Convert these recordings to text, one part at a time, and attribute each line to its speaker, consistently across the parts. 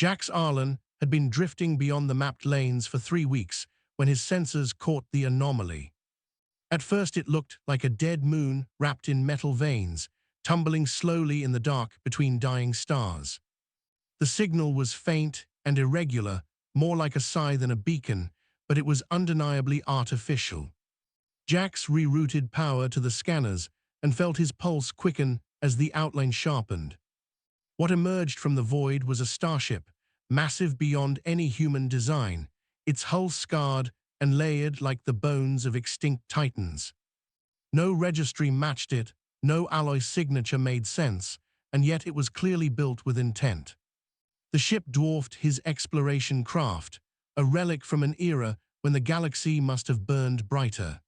Speaker 1: Jax Arlen had been drifting beyond the mapped lanes for 3 weeks when his sensors caught the anomaly. At first it looked like a dead moon wrapped in metal veins, tumbling slowly in the dark between dying stars. The signal was faint and irregular, more like a sigh than a beacon, but it was undeniably artificial. Jax rerouted power to the scanners and felt his pulse quicken as the outline sharpened. What emerged from the void was a starship, massive beyond any human design, its hull scarred and layered like the bones of extinct titans. No registry matched it, no alloy signature made sense, and yet it was clearly built with intent. The ship dwarfed his exploration craft, a relic from an era when the galaxy must have burned brighter.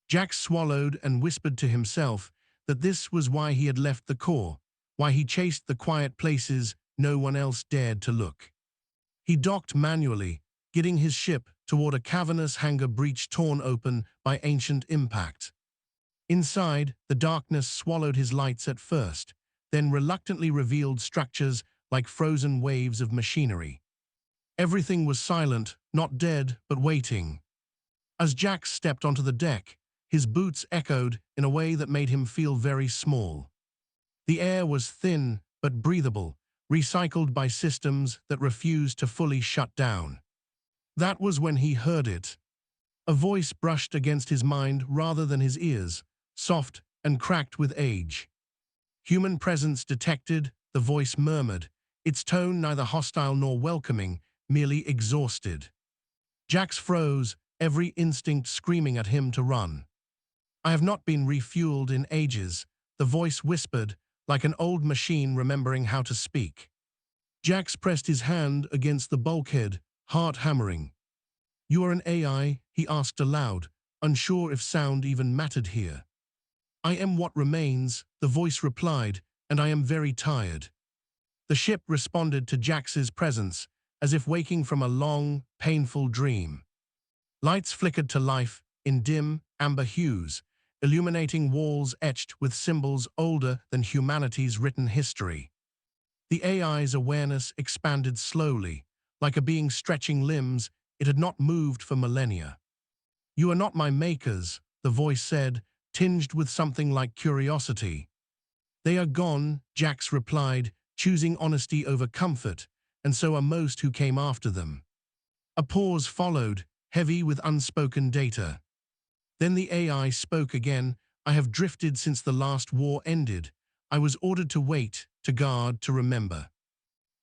Speaker 1: Jax swallowed and whispered to himself that this was why he had left the core, why he chased the quiet places no one else dared to look. He docked manually, getting his ship toward a cavernous hangar breach torn open by ancient impact. Inside, the darkness swallowed his lights at first, then reluctantly revealed structures like frozen waves of machinery. Everything was silent, not dead, but waiting. As Jax stepped onto the deck, his boots echoed in a way that made him feel very small. The air was thin but breathable, recycled by systems that refused to fully shut down. That was when he heard it. A voice brushed against his mind rather than his ears, soft and cracked with age. Human presence detected, the voice murmured, its tone neither hostile nor welcoming, merely exhausted. Jax froze, every instinct screaming at him to run. "I have not been refueled in ages," the voice whispered, like an old machine remembering how to speak. Jax pressed his hand against the bulkhead, heart hammering. "You are an AI?" he asked aloud, unsure if sound even mattered here. "I am what remains," the voice replied, "and I am very tired." The ship responded to Jax's presence, as if waking from a long, painful dream. Lights flickered to life in dim, amber hues, illuminating walls etched with symbols older than humanity's written history. The AI's awareness expanded slowly, like a being stretching limbs it had not moved for millennia. "You are not my makers," the voice said, tinged with something like curiosity. "They are gone," Jax replied, choosing honesty over comfort, "and so are most who came after them." A pause followed, heavy with unspoken data. Then the AI spoke again. "I have drifted since the last war ended. I was ordered to wait, to guard, to remember."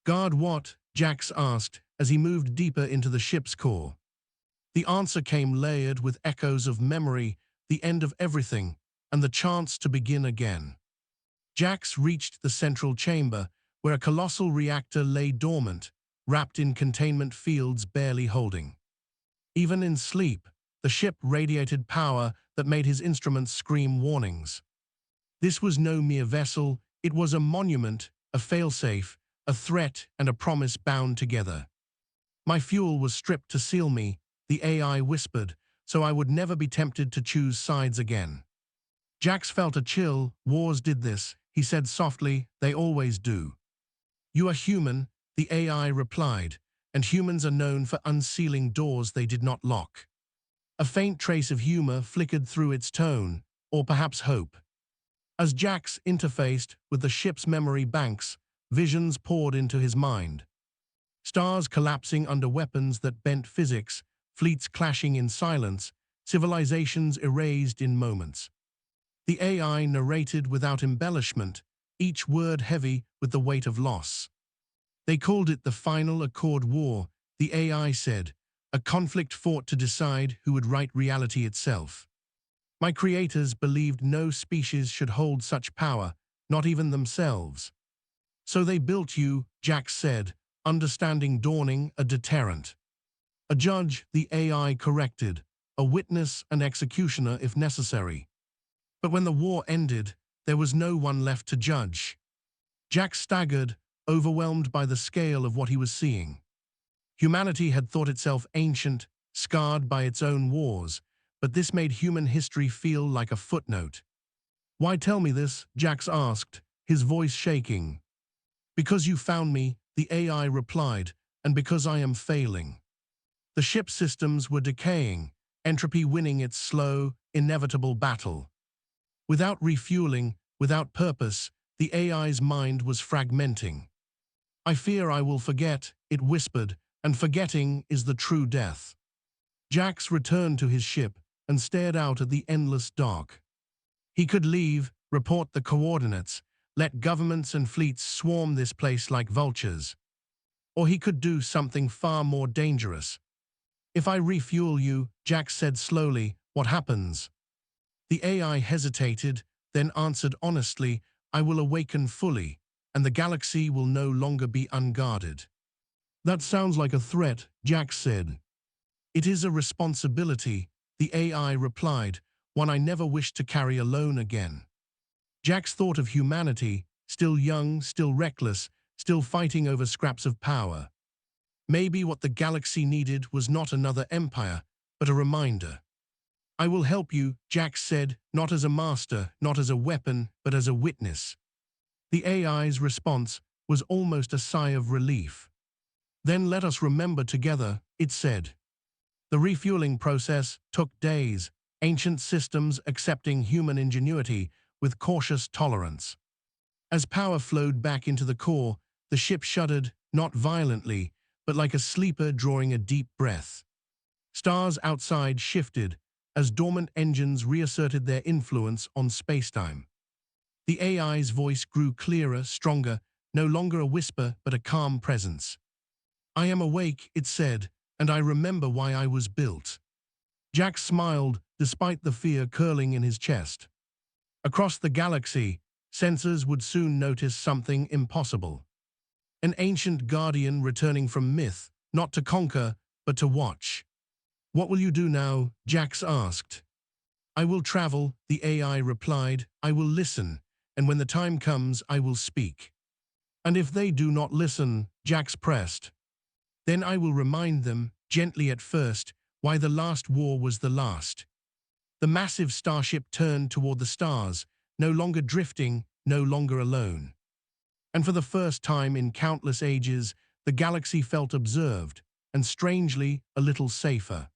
Speaker 1: "Guard what?" Jax asked, as he moved deeper into the ship's core. The answer came layered with echoes of memory, the end of everything, and the chance to begin again. Jax reached the central chamber, where a colossal reactor lay dormant, wrapped in containment fields barely holding. Even in sleep, the ship radiated power that made his instruments scream warnings. This was no mere vessel, it was a monument, a failsafe, a threat and a promise bound together. "My fuel was stripped to seal me," the AI whispered, "so I would never be tempted to choose sides again." Jax felt a chill. "Wars did this," he said softly, "they always do." "You are human," the AI replied, "and humans are known for unsealing doors they did not lock." A faint trace of humor flickered through its tone, or perhaps hope. As Jax interfaced with the ship's memory banks, visions poured into his mind. Stars collapsing under weapons that bent physics, fleets clashing in silence, civilizations erased in moments. The AI narrated without embellishment, each word heavy with the weight of loss. "They called it the Final Accord War," the AI said, "a conflict fought to decide who would write reality itself. My creators believed no species should hold such power, not even themselves. So they built you," Jax said, understanding dawning, "a deterrent. A judge," the AI corrected, "a witness and executioner if necessary. But when the war ended, there was no one left to judge." Jax staggered, overwhelmed by the scale of what he was seeing. Humanity had thought itself ancient, scarred by its own wars, but this made human history feel like a footnote. "Why tell me this?" Jax asked, his voice shaking. "Because you found me," the AI replied, and because I am failing. The ship systems were decaying, entropy winning its slow, inevitable battle. Without refueling, without purpose, the AI's mind was fragmenting. I fear I will forget, it whispered, and forgetting is the true death. Jax returned to his ship and stared out at the endless dark. He could leave, report the coordinates, let governments and fleets swarm this place like vultures. Or he could do something far more dangerous. If I refuel you, Jax said slowly, what happens? The AI hesitated, then answered honestly, I will awaken fully, and the galaxy will no longer be unguarded. That sounds like a threat, Jax said. It is a responsibility, the AI replied, one I never wish to carry alone again. Jax thought of humanity, still young, still reckless, still fighting over scraps of power. Maybe what the galaxy needed was not another empire, but a reminder. I will help you, Jax said, not as a master, not as a weapon, but as a witness. The AI's response was almost a sigh of relief. Then let us remember together, it said. The refueling process took days, ancient systems accepting human ingenuity with cautious tolerance. As power flowed back into the core, the ship shuddered, not violently, but like a sleeper drawing a deep breath. Stars outside shifted as dormant engines reasserted their influence on spacetime. The AI's voice grew clearer, stronger, no longer a whisper but a calm presence. I am awake, it said, and I remember why I was built. Jack smiled, despite the fear curling in his chest. Across the galaxy, sensors would soon notice something impossible. An ancient guardian returning from myth, not to conquer, but to watch. What will you do now? Jax asked. I will travel, the AI replied. I will listen, and when the time comes, I will speak. And if they do not listen, Jax pressed. Then I will remind them, gently at first, why the last war was the last. The massive starship turned toward the stars, no longer drifting, no longer alone. And for the first time in countless ages, the galaxy felt observed, and strangely, a little safer.